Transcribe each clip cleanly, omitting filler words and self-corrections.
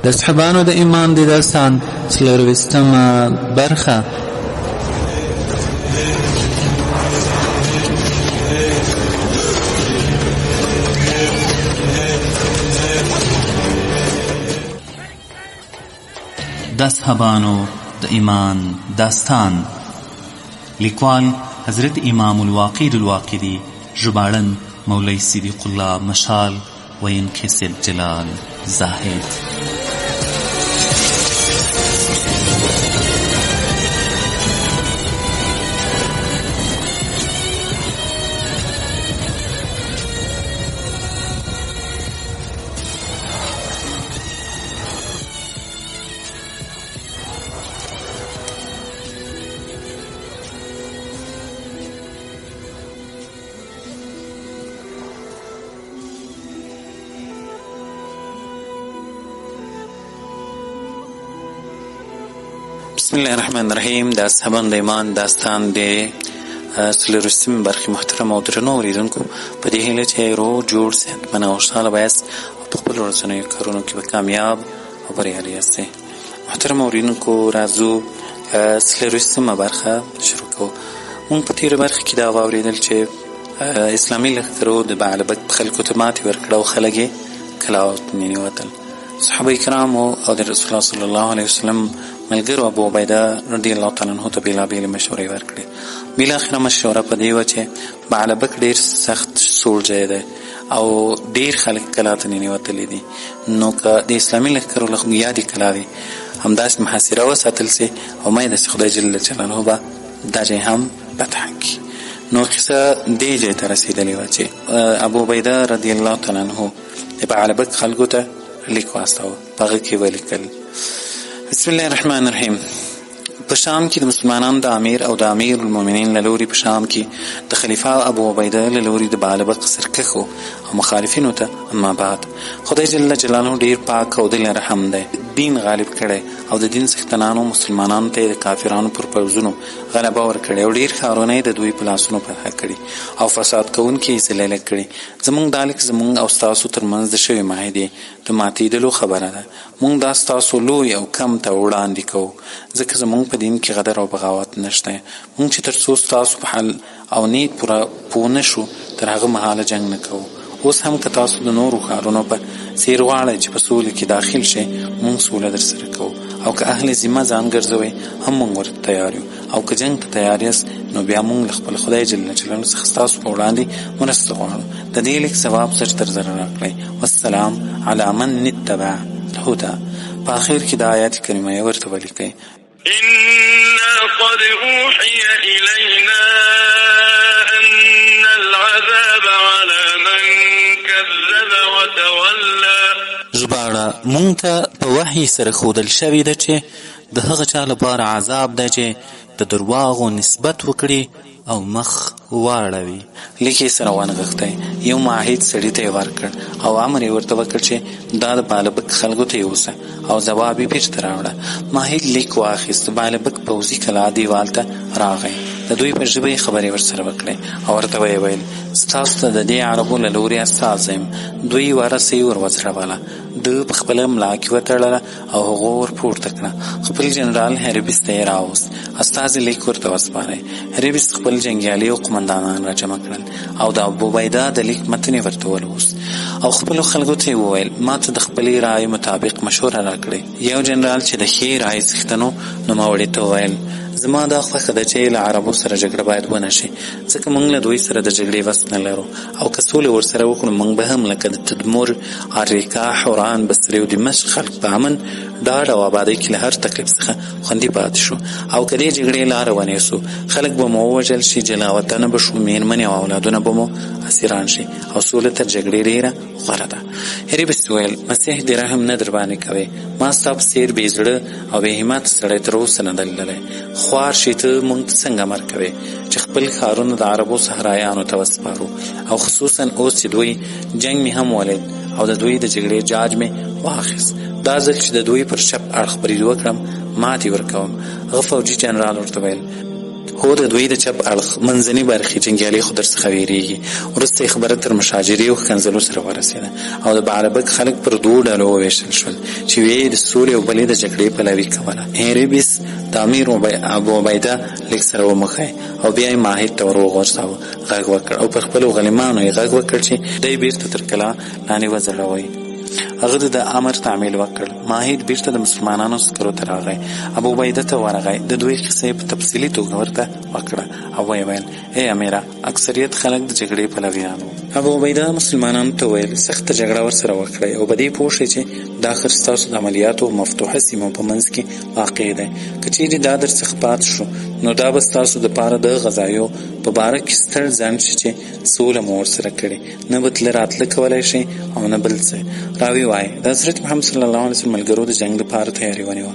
اصحابانو د ایمان د داستان 24مه برخه. د اصحابانو د ایمان داستان. لیکوال حضرت امام الواقد الواقدی، ژباړن مولوی صدیق الله مشال، ویونکی سید جلال زاهد. بسم الله الرحمن الرحیم. د اصحابانو د ایمان داستان د 24مې برخې محترم او درنو اورېدونکو، په دې هیله چې روغ جوړ صحتمند او خوشحاله به یاست او په خپلو ورځنیو کارونو کې به کامیاب او بریالي یاستئ. محترم اورېدونکو، راځو 24مه برخه شروع کوو. مونږ په تېره برخه کې دا واورېدل چې اسلامي لښکرو د بعلبک خلکو ته ماتې ورکړه او خلک یې کلاو ته ننوتل. صحابه کرامو او د رسول الله صلی الله علیه وسلم ملګرو ابو عبیده رضی الله تعالی عنه ته بېلابېلې مشورې ورکړې. بالاخره مشوره په دې وه چې بعلبک ډېر سخت سوړ ځای دی او ډېر خلک کلا ته ننوتلي دي، نو که د اسلامي لښکرو یادې کلا وي همداسې محاصره وساتل سي او مینه سي خدای جل جلاله به دا ځای هم فتح کړي. نو قصه دې ځای ته رسېدلې وه چې ابو عبیده رضی الله تعالی عنه د بعلبک خلکو ته لیک واستاوه. په هغه کې ولیکل: بسم الله الرحمن الرحیم. په شام کې د مسلمانانو د امیر او د امیر المؤمنین له لوري، په شام کې د خلیفه ابو عبیده له لوري د بعلبک سرکښو او مخالفینو ته اما بعد. خدای جل جلاله ډیر پاک او دل رحم دی، دین غالب کړی او د دین څښتنانو مسلمانانو ته د کافرانو پر پوځونو غلبه ورکړې او ډیر ښارونه یې د دوی په لاسونو فتح کړي او فساد کوونکي یې ذلیله کړي. زموږ دا لیک زموږ او ستاسو ترمنځ د شوې معاهدې د ماتېدلو خبره ده. موږ دا ستاسو لوی او کم ته وړاندې کوو، ځکه زموږ په دین کې غدر او بغاوت نشته. موږ چې تر څو ستاسو په حل او نیت پوره پوه نه شو تر هغه مهاله جنګ نه کوو. اوس هم که تاسو د نورو ښارونو په څېر غواړئ چې په سولې کې داخل شئ، موږ سوله در سره کوو، او که اهل ذمه ځان ګرځوئ هم موږ ورته تیار یو، او که جنګ ته تیار یاست نو بیا موږ له خپل خدای جل جلاله څخه ستاسو په وړاندې مرسته غواړو. د دې لیک ثواب زر تر زره راکړئ. والسلام علی من اتبع الهدى. په آخر کې د آیات کریمه یې ورته ولیکئ: إنا قد أوحي إلينا أن العذاب على من كذب وتولى. ژباړه: مونږ ته په وحي سره ښودل شوې ده چې د هغه چا لپاره عذاب ده چې د درواغو نسبت وکړي او مخ واړوي. لیک یې سره وانغښتی، یو معاهد سړي ته یې ورکړ او امر یې ورته وکړ چې دا د بعلبک خلکو ته یوسه او ځواب یې بېرته راوړه. معاهد لیک واخیست، بعلبک پوځي کلا دیوال ته راغی، د دوی په ژبه یې خبرې ورسره وکړې او ورته ویې ویل: ستاسو ته د دې عربو له لورې استازی یم. دوی ورسې ور وځړوله، ده په خپله ملا کې وتړله او هغو ور پورته کړه. خپل جنرال هربس ته یې راوست، استازي لیک ورته وسپاری. هربس خپل جنګیالي او قمندانان را جمع کړل او د ابو عبیده د لیک متن یې ورته ولوست او خپلو خلکو ته یې وویل: ما ته د خپلې رایې مطابق مشوره راکړئ. یو جنرال چې د ښې رایې څښتن و، نوموړي ته وویل: زما دا خوښه ده چې له عربو سره جګړه باید ونه شي، ځکه موږ له دوی سره د جګړې وس نه لرو، او که سولې ورسره وکړو موږ به هم لکه د تدمر، اریکا، حوران، بصرې او دمشق خلک په امن، ډاډ او آبادۍ کې له هر تکلیف څخه خوندي پاتې شو. او که دې جګړې لاره ونیسو، خلک به مو ووژل شي، جلاوطنه به شو، میرمنې او اولادونه به مو اسیران شي، او سوله تر جګړې ډېره غوره ده. هربس ویل: مسیح دې رحم نه در باندې کوي، ما ستا په څېر بې زړه او بې همت سړی تر اوسه نه دی لیدلی. خوار شي ته موږ ته څنګه امر کوې چې خپل ښارونه د عربو صحرایانو ته وسپارو، او خصوصا اوس چې دوی جنګ مې هم ولید او د دوی د جګړې جاج مې واخیست. دا ځل چې د دوی پر چپ اړخ برید وکړم ماتې ورکوم. هغه فوجي جنرال ورته ویل: هو د دوی د چپ اړخ منځني برخې جنګیالي خو درڅخه ویرېږي. وروسته یې خبره تر مشاجرې او ښکنځلو سره ورسېده او د بعلبک خلک پر 2 ډلو وویشل شول چې ویې د سولې او بلې د جګړې پلوي کوله. هیریبیس د امیر ابو عبیده لیک سره ومخی او بیا یې ماهد ته ور وغورځاوه، غږ وکړ او پر خپلو غلیمانو یې غږ وکړ چې دی بیرته تر کلا لاندې وځړوئ. هغه د امر تعمیل وکړ. ماهد بیرته د مسلمانانو سکرو ته راغی، ابو عبیده ته ورغی، د دوی کیسه په تفصیلي توګه ورته وکړه او ویې ویل: ای امیره، اکثریت خلک د جګړې پلویان وو. ابو عبیده مسلمانانو ته ویل: سخته جګړه ورسره وکړئ او په دې پوه شئ چې دا خر ستاسو د عملیاتو مفتوحه سیمو په منځ کې واقع دی. که چیرې دا درڅخه پات شو نو دا به ستاسو دپاره د غذایو په باره کې ستر ځنډ شي چې سوله مو ورسره کړې، نه به تله راتله کولی شئ او نه بل څه. راوی وایي د حضرت محمد صلی الله علیه وسلم ملګرو د جنګ لپاره تیاري ونیوه.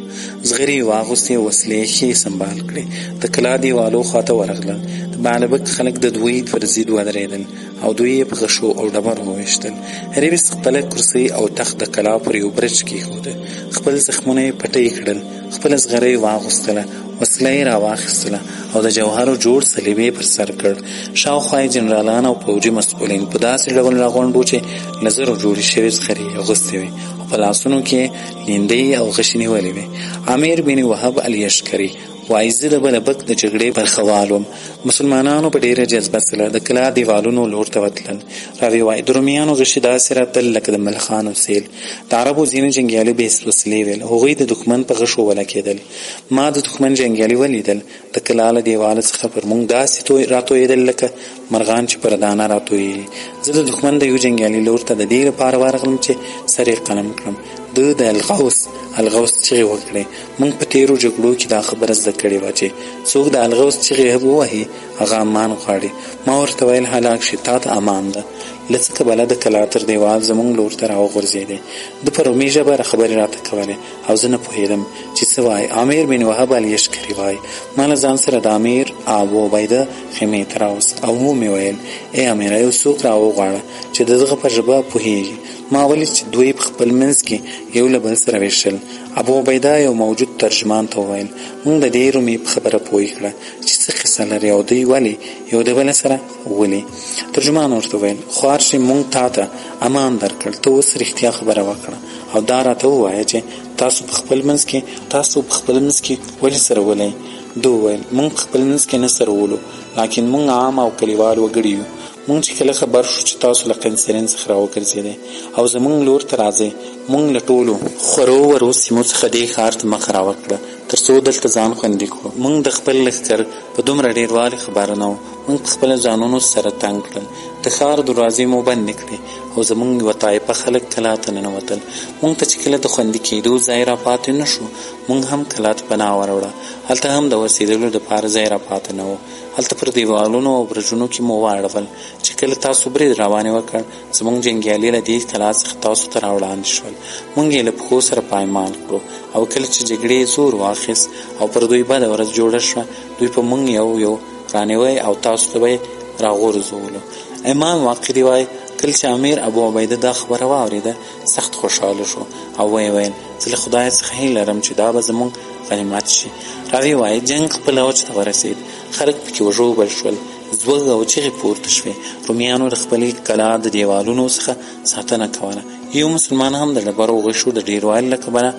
زغرې یې واغوستې، وسلې ښې سنبال کړې، د کلا دیوالو خواته ورغلل. د بعلبک خلک د دوی پر ضد ودرېدل او دوی یې په غشو او ډبرو وویشتل. هریبیس خپله کرسۍ او تخت د کلا پر یو برج کېښوده، خپل زخمونه یې پټۍ کړل، خپله زغره یې واغوستله، وسله یې راواخیستله او د جوهرو جوړ صلیب یې پر سر کړ. شاوخوا یې جنرالان او پوځي مسؤلین په داسې ډول راغونډ وو چې له زرو جوړې شوې زغرې یې اغوستې وې او په لاسونو کې لیندۍ او غشې نیولې وې. عامر بن وهب الیشکري وایي: زه د بعلبک د جګړې برخوال وم. مسلمانانو په ډېره جذبه سره د کلا دیوالونو لور ته وتلل. راوی وایي: د رومیانو غشې داسې راتل لکه د ملخانو سیل. د عربو ځینې جنګیالي بې وسلې ویل، هغوی د دښمن په غشو ولګېدل. ما د دښمن جنګیالي ولیدل، د کلا له دیواله څخه پر موږ داسې راتویېدل لکه مرغان چې پر دانه راتویېږي. زه د دښمن د یو جنګیالي لور ته د دې لپاره ورغلم چې سر یې قلم کړم. د الغوث چغې وکړې. موږ په تېرو جګړو کې دا خبره زده کړې وه چې څوک د الغوث چغې ووهي هغه امان غواړي. ما ورته ویل: هلاک شي، تا ته امان ده. له څه کبله د کلا تر دیوال زموږ لور ته راوغورځېدې. د په رومي ژبه خبرې راته کولې او زه نه پوهېدم چې څه وایي. عامر بن وهب الیشکري وایي: ما له ځان سره د امیر ابو عبیده خیمې ته راوست او ومې ویل: ای امیره، یو څوک راوغواړه چې د دغه په ژبه پوهېږي. ما ولید چې دوی په خپل منځ کې یو له بل سره ویشل. ابو عبیده یو موجود ترجمان ته وویل: موږ د دې رومي په خبره پوه کړه چې څه قصه لري او دوی ولې یو د بل سره ولي. ترجمان ورته وویل: خوار شي، موږ تا ته امان درکړ، ته اوس رښتیا خبره وکړه او دا راته ووایه چې تاسو په خپل منځ کې ولې سره ولئ. ده وویل: موږ په خپل منځ کې نه سره ولو، لکن موږ عام او کلیوال وګړي یو. موږ چې کله خبر شو چې تاسو له قنسرین څخه راوګرځېدئ او زموږ لور ته راځئ، موږ له ټولو خورو ورو سیمو څخه دې ښار ته مخه راوکړه تر څو دلته ځان خوندي کړو. موږ د خپل لښکر په دومره ډېروالي خبر نه وو. موږ په خپله ځانونو سره تنګ کړل، د ښار دروازې مو بندې کړې او زموږ یوه طایفه خلک کلا ته ننوتل. موږ ته چې کله د خوندي کېدو ځای را پاتې نه شو، موږ هم کلا ته پناه وروړه. هلته هم د اوسېدلو دپاره ځای را پاتې نه و. هلته پر دیوالونو او برجونو کې مو واړول. چې کله تاسو برید روانې وکړ، زموږ جنګیالي له دې کلا څخه تاسو ته راوړاندې شول. موږ یې له پښو سره پایمال کړو او کله چې جګړې زور واخیست او پر دوی بده ورځ جوړه شوه، دوی په موږ یو رانیوی او تاسو ته به یې راغورځولو. امام واقدي وایي: کله چې امیر ابو عبیده دا خبره واورېده، سخت خوشحاله شو او ویې ویل: زه له خدای څخه هیله لرم چې دا به زموږ غنیمت شي. راوی وایي: جنګ خپل اوج ته ورسېد، خلک پکې وژوبل شول، زوږ او چغې پورته شوې. رومیانو د خپلې کلا د دیوالونو څخه ساتنه کوله. یو مسلمان هم د ډبرو غشو د ډېروالي له کبله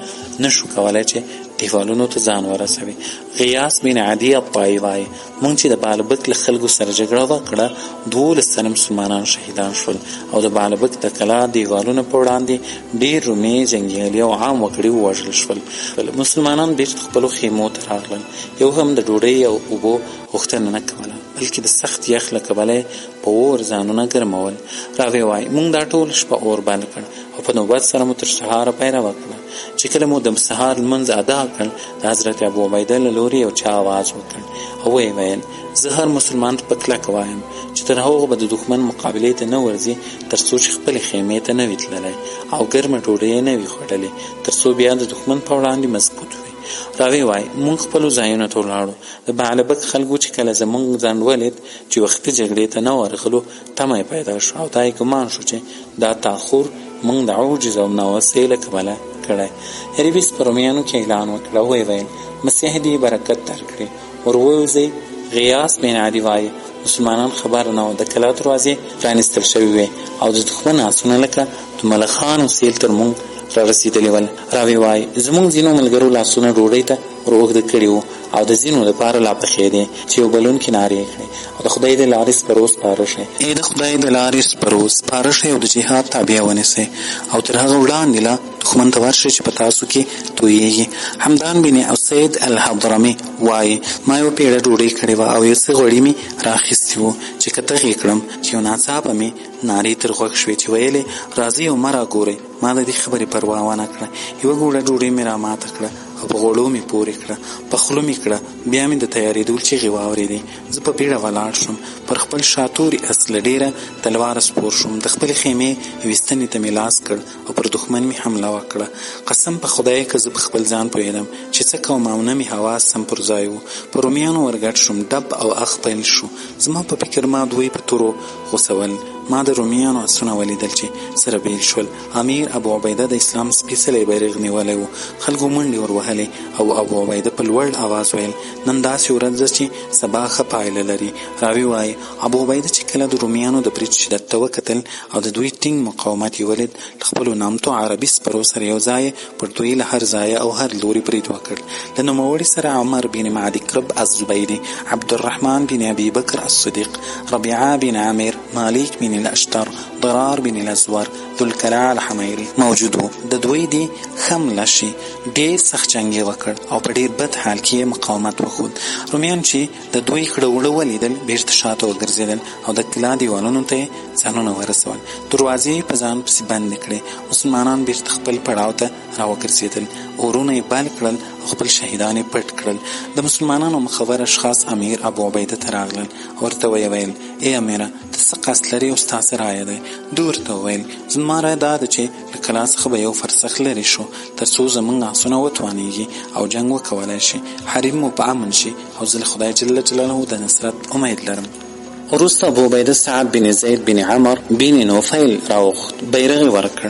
نه شو کولی چې دیوالونو ته ځان ورسوي. غیاث بن عدي الطائي وایي: موږ چې د بعلبک له خلکو سره جګړه وکړه، 12 تنه مسلمانان شهیدان شول او د بعلبک د کلا دیوالونو په وړاندې ډېر رومي جنګیالي او عام وګړي ووژل شول. مسلمانان بېرته خپلو خیمو ته راغلل. یو هم د ډوډۍ او اوبو غوښتنه نه کوله، بلکې د سخت یخ له کبله په اور ځانونه ګرمول. راوی وایي: موږ دا ټول شپه اور بل کړ او په نوبت سره مو تر سهاره پیره وکړه. چې کله مو د سهار لمونځ ادا کړ، د حضرت ابو عبیده له لورې یو چا آواز وکړ او ویې ویل: زه هر مسلمان ته په کلکه وایم چې تر هغو به د دښمن مقابلې ته نه ورځي تر څو چې خپلې خیمې ته نه وي تللی او ګرمه ډوډۍ یې نه وي خوړلې، تر څو بیا د دښمن په وړاندې مضبوط وي. راوی وایي: موږ خپلو ځایونو ته ولاړو. د بعلبک خلکو چې کله زموږ ځنډ ولید چې وختي جګړې ته نه ورغلو، تمه یې پیدا شو او دا یې ګمان شو چې دا تاخر موږ د عوجز او ناوسۍ له کبله کړی. هریبیس په رومیانو کې اعلان وکړ او ویې ویل: مسیح دې برکت درکړي، ور ووځئ غیاث بن عدي وایي مسلمانان خبر نه و د کلا دروازې پرانیستل شوي وې او د دښمن آسونه لکه د ملخانو سیل تر موږ را رسېدلي ول. راوی وایي زموږ ځینو ملګرو لاسونه ډوډۍ ته ور اوږده کړي وو او د ځینو دپاره لا پخې دي چې یو بلونکي نارې کړې او د خدای د لارې سپرو سپاره شئ. د خدای د لارې سپرو سپاره شئ او د جهاد تابع ونیسئ او تر هغه وړاندې لا دښمن ته ورشئ چې په تاسو کې تویېږي. حمدان بن اسید الحضرمي وایي ما یو پیړه ډوډۍ کړې وه او یو څه غوړي مې رااخیستي وو چې که تغې کړم چې یو ناڅاپه مې نارې تر غوږ شوې چې ویلې راځئ او مه راګورئ. ما د دې خبرې پروا ونه کړه. یوه ګوړه ډوډۍ مې راماته کړه او په غوړو مې پورې کړه، په خوله مې کړه. بیا مې د تیارېدو چیغې واورېدې. زه په بیړه ولاړ شوم، پر خپل شاتوري اس له ډېره تلواره سپور شوم. د خپلې خیمې یوې ستنې ته مې لاس کړ او پر دښمن مې حمله وکړه. قسم په خدای که زه په خپل ځان پوهېدم چې څه کوم او نه مې حواس سم پر ځای وو. په رومیانو ورګډ شوم، ډب او اخ پیل شو. زما په فکر ما دوی په تورو غوڅول. ما د رومیانو اسونه ولیدل چې سره بیل شول. امیر ابو عبیده د اسلام سپېڅلی بیرغ نیولی و. خلکو منډې ور وهلې او ابو عبیده په لوړ اواز ویل نن داسې ورځ ده چې سبا ښه پایله لري. راوی وایي ابو عبیده چې کله د رومیانو د برید شدت ته وکتل او د دوی ټینګ مقاومت یې ولید، له خپلو نامتو عربي سپرو سره یو ځای پر دوی له هر ځایه او هر لوري برید وکړ. له نوموړي سره عمر بن معدي کرب الزبیدي، عبدالرحمن بن ابي بکر الصدیق، ربیعه بن عامر، مالک بن الاشتر، ضرار بن الازور، ذوالکلاع الحمیري موجود وو. د دوی دې حمله شي ډېر سخت جنګ یې وکړ او په ډېر بد حال کې یې مقاومت وښود. رومیان چې د دوی کړه وړه ولیدل بیرته شاته وګرځېدل او د کلا دیوالونو ته یې ځانونه ورسول. دروازې یې په ځان پسې بندې کړې. مسلمانان بیرته خپل پړاو ته راوګرځېدل، اورونه یې بل کړل او خپل شهیدان یې پټ کړل. د مسلمانانو مخور اشخاص امیر ابو عبیده ته راغلل. ورته ویې ویل ای امیره ته څه قصد لرې او ستا څه رایه دی؟ دوی ورته وویل زما رایه دا ده چې له کلا څخه به یو فرسخ لرې شو تر څو زموږ آسونه وتوانېږي او جنګ وکولی شي، حریم مو په امن شي او زه له خدای جل جلاله د نصرت امید لرم. وروسته ابو عبیده سعد بن زید بن عمر بن نوفیل راوغوښت، بیرغ یې ورکړ.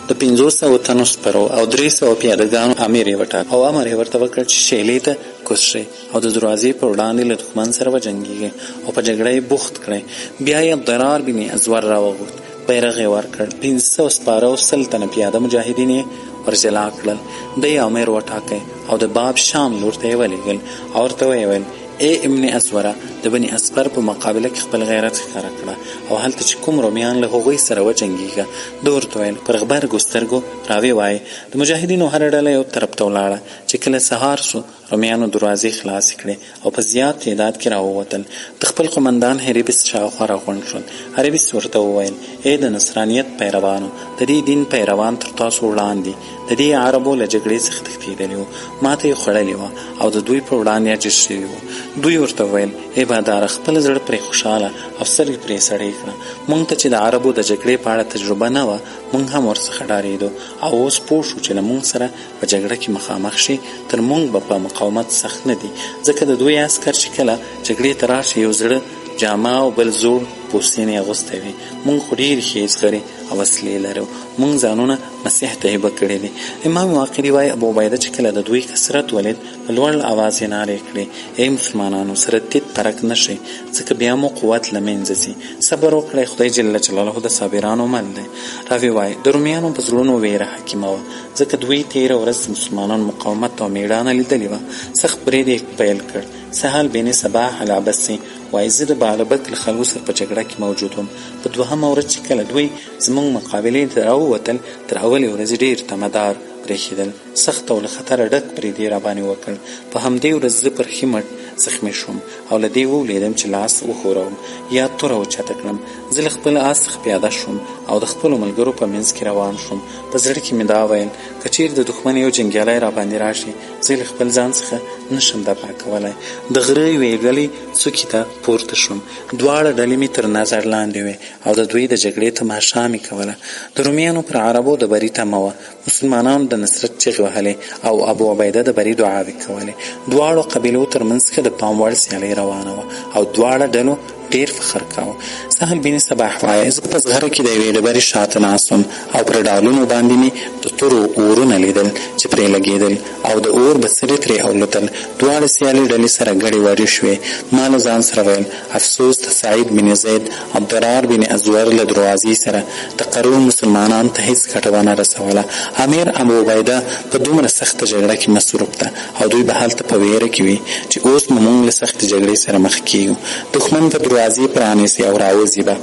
د 500 تنو سپرو او 300 پیادهګانو امیر یې وټاکه او امر یې ورته وکړ چې شیلې ته کوز شئ او د دروازې په وړاندې له دښمن سره وجنګېږئ او په جګړه یې بوخت کړئ. بیا یې ضرار بن ازور راوغوښت، بیرغ یې ورکړ. 500 سپاره او 100 تنه پیاده مجاهدین یې ورجلا کړل. دی امیر وټاکئ او د باب شام لور ته یې ولېږل او ورته ویې ویل ای ابن ازوره د بني اسفر په مقابله کې خپل غیرت ښکاره کړه او هلته چې کوم رومیان له هغوی سره وجنګېږه. ده ورته ویل پر غبرګو سترګو. راوی وایي د مجاهدینو هره ډله یو طرف ته ولاړه چې کله سهار سو رومیانو دروازې خلاصې کړې او په زیات تعداد کې راووتل. د خپل قمندان هریبس شاوخوا راغونډ شول. هریبس ورته وویل ای د نصرانیت پیروانو، د دې دین پیروان تر تاسو وړاندې د دې عربو له جګړې څخه تښتېدلي وو، ماته یې خوړلې وه او د دوی په وړاندې عاجز شوي وو. دوی ورته ویل ای باداره خپل زړه پرې خوشحاله او سترګې پرې سړې کړه. موږ ته چې د عربو د جګړې په اړه تجربه نه وه موږ هم ورڅخه ډارېدو او اوس پوه شو چې له موږ سره په جګړه کې مخامخ شي تر موږ به په مقاومت سخت نه دي، ځکه د دوی عسکر چې کله جګړې ته راشي یو زړه جامه او بل زوړ پوستین یې اغوستی وي. موږ خو ډېرې ښې زغرې او وسلې لرو، موږ ځانونه مسیح ته هبه کړي دي. امام واقعي وایي ابو عبیده چې کله د دوی کثرت ولید په لوړ اواز یې نارې کړې ای مسلمانانو سره تیت پرک نه شئ ځکه بیا مو قوت له منځه ځي. صبر وکړئ، خدای جل جلاله د صابرانو مل دی. راوی وایي د رومیانو په زړونو ویره حاکمه وه ځکه دوی تېره ورځ مسلمانانو مقاومت او مېړانه لیدلې وه. سخت برید یې پیل کړ. سهل بن صباح العبسي وایي زه د بالبک له خلکو سره په جګړه کې موجود وم. په 2مه ورځ چې کله دوی زموږ مقابلې ته راووتل تر اولې ورځې ډېر تمدار برېښېدل. سخت او له خطره ډک برید یې راباندې وکړ. په همدې ورځ زه پر ښي مټ زخمي شوم او له دې ولیدم چې لاس وښوروم یا توره اوچته کړم. زه له خپل آس څخه پیاده شوم او د خپلو ملګرو په منځ کې روان شوم. په زړه کې مې دا ویل که چیرې د دښمن یو جنګیالی راباندې راشي زه له خپل ځان څخه نشم دفاع کولی. د غره یوې ډلې څوکې ته پورته شوم. دواړه ډلې مې تر نظر لاندې وې او د دوی د جګړې تماشا مې کوله. د رومیانو پر عربو د بري تمه وه. مسلمانانو د نصرت چغې وهلې او ابو عبیده د بري دعاوې کولې. دواړو قبیلو تر منځ کې د پام وړ سیالۍ روانه وه او دواړه ډلو ډېر فخر کاوه. سهل بن صباح وایي زه په زغره کې د یوې ډبرې شاته ناست وم او پر ډالونو باندې مې د تورو اورونه لیدل چې پرې لګېدل او د اور بڅرې ترې الوتل. دواړه سیالې ډلې سره ګډې وړې شوې. ما له ځان سره ویل افسوس د سعید بن زید عبدالرار بن ازور له دروازې سره د قرو مسلمانانو ته هیڅ ګټه ونه رسوله. امیر ابو عبیده په دومره سخته جګړه کې مصروف ده او دوی به هلته په ویره کې وي چې اوس به موږ له سختې جګړې سره مخ کېږو. دښمن به دروازې پرانیسي او راوځي به.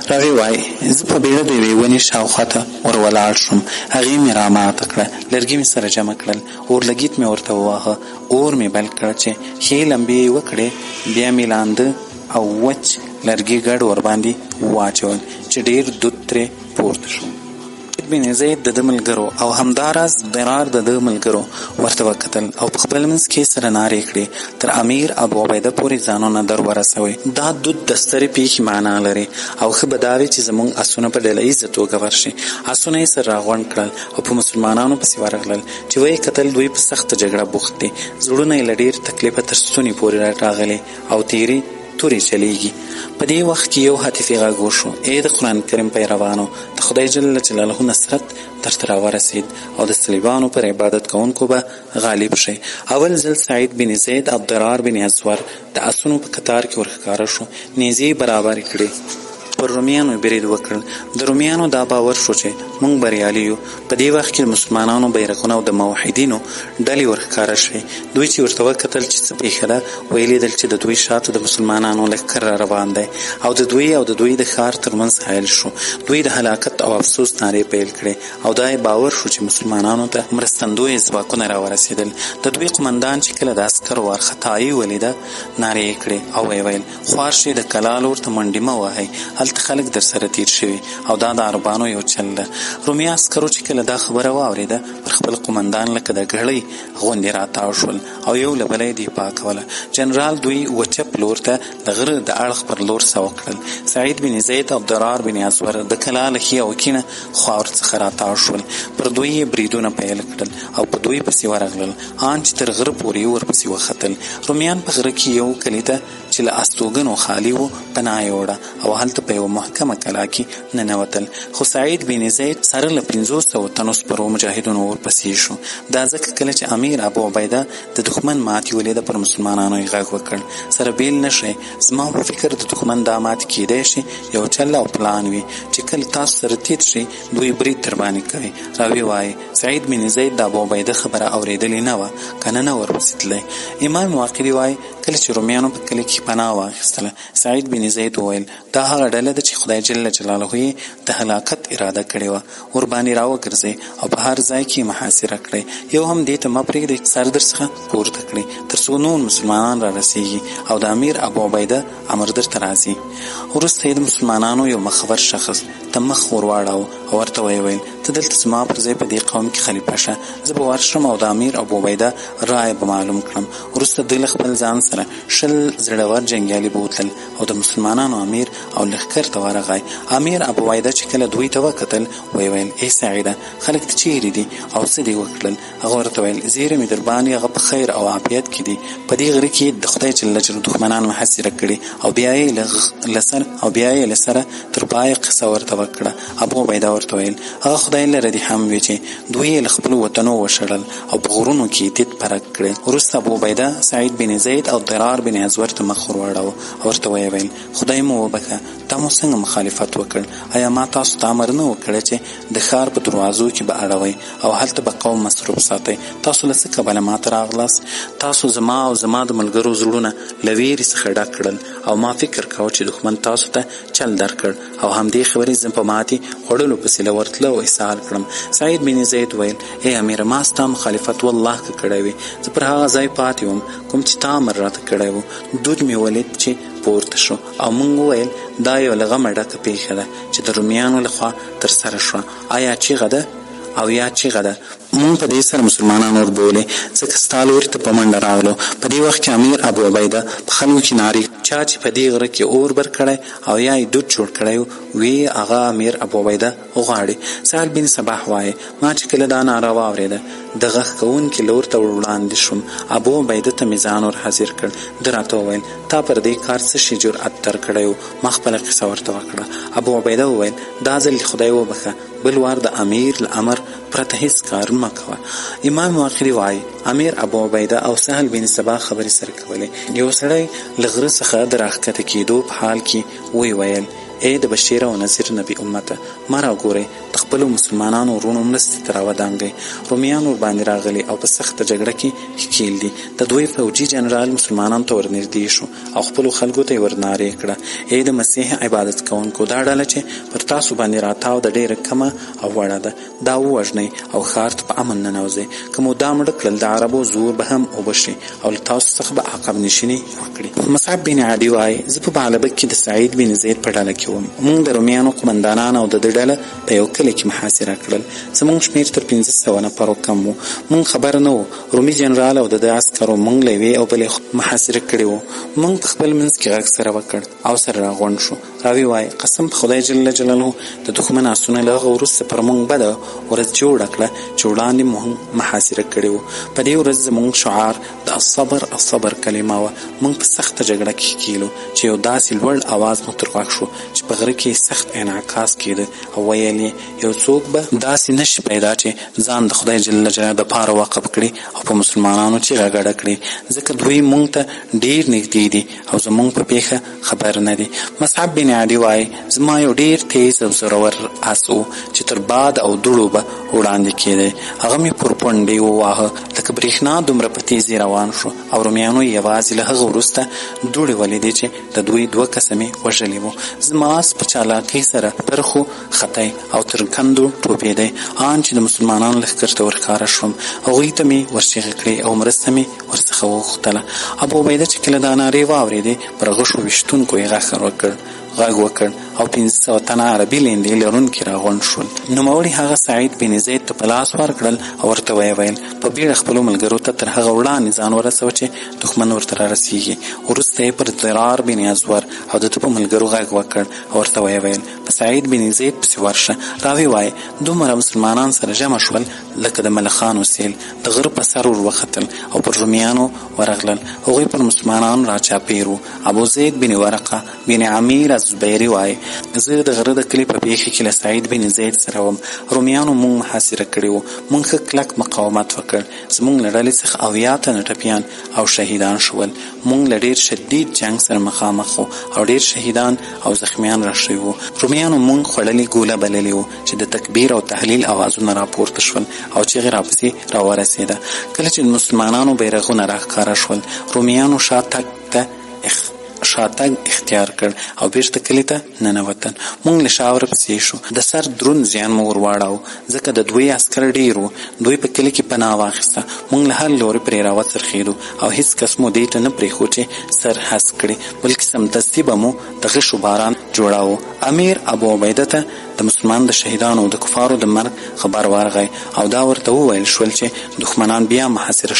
راوی وایي زه په بیړه د یوې ونې شاوخوا ته ور ولاړ شوم. هغې مې راماته کړه، لرګي مې سره جمع کړل، اورلګیت مې ورته وواهه، اور مې بل کړ چې ښې لمبې یې وکړې. بیا مې لانده او وچ لرګي ګډ ورباندې واچول چې ډېر دود ترې پورته شو. بن زید د ده ملګرو او همداراز ضرار د ده ملګرو ورته وکتل او په خپل منځ کې سره نارې کړې تر امیر ابو عبیده پورې ځانونه در ورسوئ. دا دود د سترې پیښې معنا لري او ښه به دا وي چې زموږ اسونه په ډله ییزه توګه ورشي. اسونه یې سره راغونډ کړل او په مسلمانانو پسې ورغلل چې ویې کتل دوی په سخته جګړه بوخت دي. زړونه یې له ډېر تکلیفه تر ستوني پورې راغلي او تورې چلیږي. په دې وخت کې یو هاتفي غږ وشو: ای د قرآن کریم پیروانو، د خدای جل جلاله نصرت درته راورسید او د صلیبانو پر عبادت کوونکو به غالب شئ. اول ځل سعید بن زید عبدالرار بن ازور د اسونو په قطار کې ورښکاره شو، نیزې برابرې کړې، پر رومیانو برید وکړل. د رومیانو دا باور شو چې موږ بریالي یو. په دې وخت کې د مسلمانانو بیرغونه او د موحدینو ډلې ورښکاره شوې. دوی چې ورته وکتل چې څه پېښه ده، ویې لیدل چې د دوی شاته د مسلمانانو لښکر را روان دی او د دوی د ښار ترمنځ حایل شو. دوی د هلاکت او افسوس نارې پیل کړې او دا یې باور شو چې مسلمانانو ته مرستندویه ځواکونه راورسېدل. د دوی قمندان چې کله د عسکرو وارخطایي ولیده، نارې یې کړې او ویې ویل خوار شئ، د کلا لور ته منډې مه وهئ، هلته خلک در سره تیر شوي او دا د عربانو یو چل ده. رومي عسکرو چې کله دا خبره واورېده، پر خپل قمندان لکه د ګړۍ غوندې راتاو شول او یو له بله یې دفاع کوله. جنرال دوی وچپ لور ته د غره د اړخ پر لور سوه کړل. سعید بن زید عبدالرار بن ازور د کلا له ښي او کیڼه خوا ورڅخه راتاو شول. پر دوی یې بریدونه پیل کړل او په دوی پسې ورغلل، ان چې تر غره پورې یې ورپسې وختل. رومیان په غره کې یو کلي ته چې له استوګنو خالي و پناه یې وړه او هلته په یو محکمه کلا کې ننوتل. خو سعید بن زید سره له 500 تنو سپرو مجاهدونو ورپسې شو. دا ځکه کله چې امیر ابو عبیده د دښمن ماتې ولیده، پر مسلمانانو یې غږ وکړ سره بیل نه شئ. زما په فکر د دښمن دا ماتې کیدی شي یو چل او پلان وي چې کله تاسو سره تیت شي دوی برید در باندې کوي. راوی وایي سعید بن زید د ابو عبیده خبره اورېدلې نه وه، کنه نه ورپسې تللی. امام واقدي وایي کله چې رومیانو په کلي کې پناه واخیستله، سعید بن زید وویل دا هغه ډله ده چې خدای جل جلاله یې د هلاکت اراده کړې وه، ورباندې راوګرځئ او په هر ځای کې محاصره کړئ. یو هم دې ته مه پرېږدئ چې سر در څخه پورته کړي تر څو نور مسلمانان را رسېږي او د امیر ابو عبیده امر درته راځي. وروسته یې د مسلمانانو یو مخور شخص ته مخ ور واړاوه او ورته ویې ویل ته دلته زما پر ځای په دې قوم کې خلیفه شه، زه به ورشم او د امیر ابو عبیده رایه به معلوم کړم. وروسته دوی له خپل ځان سره 20 زړور جنګیالي بوتل او د مسلمانانو امیر او لښکر ته ورغی. امیر ابو عبیده چې کله دوی ته وکتل، ویې ویل ای سعیده، خلک ته چیرې دي او څه دې وکړل؟ هغه ورته ویل زیری مې در باندې هغه په خیر او عافیت کې دي. په دې غره کې د خدای جل جلاله دښمنان محاصره کړي او بیا یې له سره تر پایه قصه ورته وکړه. ابو عبیده ورته ویل هغه خدای لره دې هم وي چې دوی یې له خپلو وطنو وشړل او په غرونو کې تیت پرک کړل. وروسته ابو عبیده سعید بن زید او ضرار بن ازور ته مخ ور واړاوه او ورته ویې ویل خدای مو وبخښه، تا مو څنګه مخالفت وکړ؟ آیا ما تاسو ته امر نه وکړی چې د ښار په دروازو کې به اړوئ او هلته به قوم مصروف ساتئ؟ تاسو له څه کبله ما ته راغلاست؟ تاسو زما او زما د ملګرو زړونه له ویرې څخه ډک کړل او ما فکر کاوه چې دښمن تاسو ته چل درکړ او همدې خبرې زه په ماتې خوړلو پسې له ورتله او اسهال کړم. سعید بن زید ویل ای امیر، ما ستا مخالفت والله که کړی وي، زه پر هغه ځای پاتې وم کوم چې تا امر راته کړی و. دود مې ولید چې پورته شو او موږ وویل دا یو له غمه ډکه پیښه ده چې د رومیانو لخوا ترسره شوه. آیا چیغه ده او یا چیغه ده؟ مونږ په دې سره مسلمانان وربولې ځکه ستا لوري ته په منډه راغلو. په دې وخت کې امیر ابو عبیده په خلکو کې نارې چا چې په دې غره کې اور بر کړی او یا یې دود جوړ کړی وی هغه امیر ابو عبیده وغواړي. سهل بن صباح وایي ما چې کله دا ناره واورېده د غږ کوونکي لور ته وړاندې شوم. ابو عبیده ته مې ځان ور حاضر کړ. ده راته وویل تا پر دې کار څه شي جرأت تر کړی و؟ ما خپله قصه ورته وکړه. ابو عبیده وویل دا ځل خدای وبخه، بل وار د امیر له امر پرته هیڅ کار مه کوه. امام واقعي وایي امیر ابو عبیده او سهل بن صباح خبرې سره کولې. یو سړی له غره څخه د راښکته کېدو په حال کې وی ویل ای د بشیر او نذیر نبی امته ما راګورئ د خپلو مسلمانانو ورونو مرستې ته راودانګئ. رومیان ورباندې راغلي او په سخته جګړه کې ښکیل دي. د دوی فوجي جنرال مسلمانانو ته ورنږدې شو او خپلو خلکو ته یې ورنارې کړه ای د مسیح عبادت کوونکو دا ډله چې پر تاسو باندې راتاو د ډېره کمه او وړه ده دا ووژنئ او ښار ته په امن ننوځئ. که مو دا مړه کړل د عربو زور به هم وبشي او له تاسو څخه به عقب نشیني وکړي. مصعب بن عدي وایي زه په بعلبک کې د سعید بن زید په ډله کې مونږ د رومیانو قمندانان او د دې ډله په یو کلي کې محاصره کړل. زمونږ شمېر تر 1500 نفرو کم و. مونږ خبر نه وو. رومي جنرال او د ده عسکرو مونږ له یوې او بلې محاصره کړي وو. مونږ په خپل منځ کې غږ سره وکړ او سره راغونډ شو. راوي وایي قسم په خدای جل جلاله د دښمن آسونه له هغه وروسته پر مونږ بده ورځ جوړه کړه چې وړاندې مونږ محاصره کړي وو. په دې ورځ زمونږ شعار د الصبر الصبر کلمه وه. مونږ په سخته جګړه کې ښکیلو چې یو داسې لوړ اواز مو تر غوږ شو چې په غره کې سخت انعکاس کېده او ویل یې یو څوک به داسې نشي پیدا چې ځان د خدای جل جلاله دپاره وقف کړي او په مسلمانانو چیغه ګډه کړي ځکه دوی مونږ ته ډېر نږدې دي او زمونږ په پیښه خبر نه دي. مصعب بن عدي وایي زما یو ډېر تیز او زورور آس و چې تر باد او دوړو به وړاندې کېدی. هغه مې پر پونډې وواهه لکه برېښنا دومره په تیزي روان شو او رومیانو یوازې له هغه وروسته دوړې ولیدې چې د دوی 2 کسه مې وژلي وو. زما آس په چالاکۍ سره پرخو خطی او تر کندو ټوپېدی. آن چې د مسلمانانو لښکر ته ورښکاره شوم هغوی ته مې ورچیغې کړې او مرسته مې ورڅخه وغوښتله. ابو عبیده چې کله دا نارې واورېدې پر غشو ویشتونکو یې غږ وکړ او 1500 تنه عربي لیندې لرونکي راغونډ شول. نوموړي هغه سعید بن زید ته په لاس ورکړل او ورته ویې ویل په بیړه خپلو ملګرو ته تر هغه وړاندې ځان ورسوه چې دښمن ورته رارسېږي. وروسته یې پر ضرار بن ازور او د ده په ملګرو غږ وکړ او ورته ویې ویل په سعید بن زید پسې ورشه. راوي وایي دومره مسلمانان سره جمع شول لکه د ملخانو سیل. د غره په سر ور وختل او پر رومیانو ورغلل. هغوی پر مسلمانانو راچاپېر وو. ابو زید بن ورقه بن عمیر الزبیري وایي زه د غره د کلي په پیښه کې له سعید بن زید سره وم. رومیانو مونږ محاصره کړي وو. مونږ ښه کلک مقاومت وکړ. زمونږ له ډلې څخه 80 تنه ټپیان او شهیدان شول. مونږ له ډېر شدید جنګ سره مخامخ وو او ډېر شهیدان او زخمیان را شوي وو. رومیانو مونږ خوړلې ګوله بللې وو چې د تکبیر او تحلیل اوازونه راپورته شول او چیغې راپسې راورسېده. کله چې د مسلمانانو بیرغونه راښکاره شول رومیانو شاتګ اختیار کړ او بیرته کلي ته ننوتل. مونږ له شا ورپسې شو. د سر دروند زیان مو ور واړاوه ځکه د دوی عسکر ډېر وو. دوی په کلي کې پناه واخیسته. مونږ له هر لوري پرې راوڅرخېدو او هېڅ کس مو دې ته نه پرېښود چې سر هسک کړي بلکې سمدستي به مو د غشو باران جوړاوه. امیر ابو عبیده ته د مسلمان د شهیدانو او د کفارو د مرګ خبر ورغی او دا ورته وویل شول چې دښمنان بیا محاصره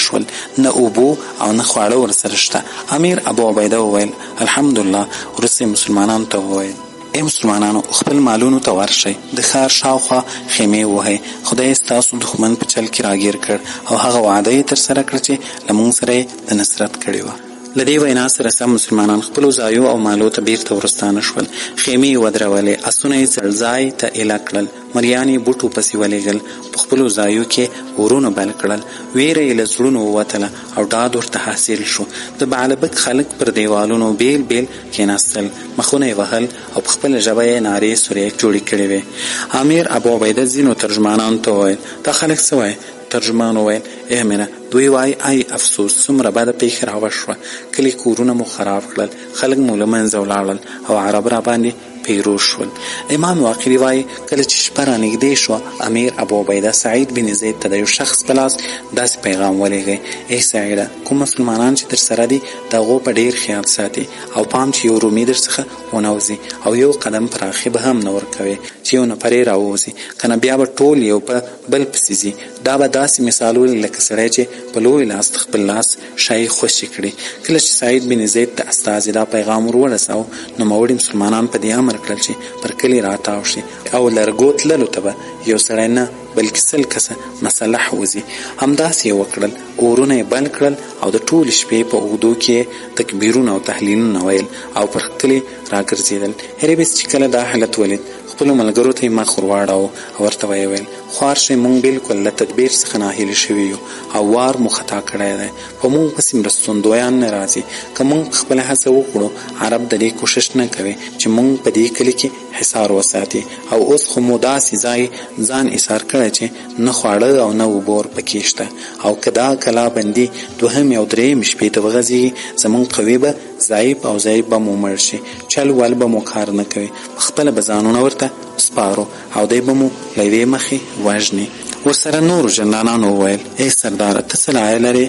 شول. نه اوبو او نه خواړه ورسره شته. امیر ابو عبیده وویل الحمدلله. وروسته مسلمانانو ته وویل ای مسلمانانو خپل مالونو ته ورشئ. د ښار شاوخوا خیمې ووهئ. خدای ستاسو دښمن په چل کې راګیر کړ او هغه وعده یې ترسره کړه چې له مونږ سره یې د نصرت کړې وه. له دې وینا سره سم مسلمانان خپلو ځایو او مالو ته بیرته ورستانه شول. خیمې یې ودرولې. اسونه یې ځړځای ته ایله کړل. مریان یې بوټو پسې ولېږل. په خپلو ځایو کې ورونه بل کړل. ویره یې له زړونو ووتله او ډاډ ورته حاصل شو. د بعلبک خلک پر دیوالونو بیل بیل کېناستل. مخونه یې وهل او په خپله ژبه یې نارې سورې جوړې کړې وې. امیر ابو عبیده ځینو ترجمانانو ته وویل دا خلک څه وایي؟ ترجمان وویل ای مینه دوی وایي ای افسوس څومره بده پیښه راوشوه. کلي کورونه مو خراب کړل. خلک مو له منځه ولاړل او عرب را باندې پیروز شول. امام واقعي وایي کله چې شپه رانږدې شوه امیر ابو عبیده سعید بن زید ته د یو شخص په لاس داسې پیغام ولېږی ای سعیده کوم مسلمانان چې در سره دي د هغو په ډېر خیال ساتي او پام چې یو رومي در څخه ونه وځي او یو قدم پراخي به هم نه ورکوي چې یو نفر یې راووځي، که نه بیا به ټول یو په بل پسې ځي. دا به داسې مثال ولري لکه سړی چې په لوی لاس د خپل لاس شای خوشې کړي. کله چې سعید بن زید د استازي دا پیغام ور ورساو، نوموړي مسلمانان په دې امر کړل چې پر کلي راتاو شي او لرګو تللو ته به یو سړی نه بلکې 100 کسه مسلح وځي. همداسې یې وکړل، اورونه یې بل کړل او د ټولې شپې په اوږدو کې تکبیرونه او تحلیلونه ویل او پر کلي راګرځېدل. هریبس چې کله دا حالت ولید، خپلو ملګرو ته یې مخ ور واړاوه او ورته ویې ویل: خوار شئ، موږ بالکل له تدبیر څخه ناهیلي شوي یو او وار مو خطا کړی دی. په موږ پسې مرستندویان نه راځي. که موږ خپله هڅه وکړو، عرب د دې کوشش نه کوي چې موږ په دې کلي کې حصار وساتي. او اوس خو مو داسې ځای ځان ایثار کړی چې نه خواړه او نه اوبه ورپکې شته. او که دا کلا بندي 2 او 3 شپې ته وغځېږي، زموږ قوي به ضعیف او ضعیف به مو مړ شي. چل ول به مو کار نه کوي، پخپله به ځانونه ورته سپارو او دی به مو له یوې مخې وژني. ورسره نورو جنرالانو وویل: ای سرداره، ته څه رایه لرې؟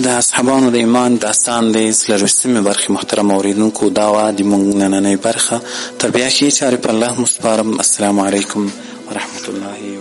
د اصحابانو د ایمان داستان د 23مې برخې محترم اوریدونکو، دا وه د موږ نننۍ برخه. تر بیا ښې چارې په الله مسپارم. السلام علیکم ورحمة الله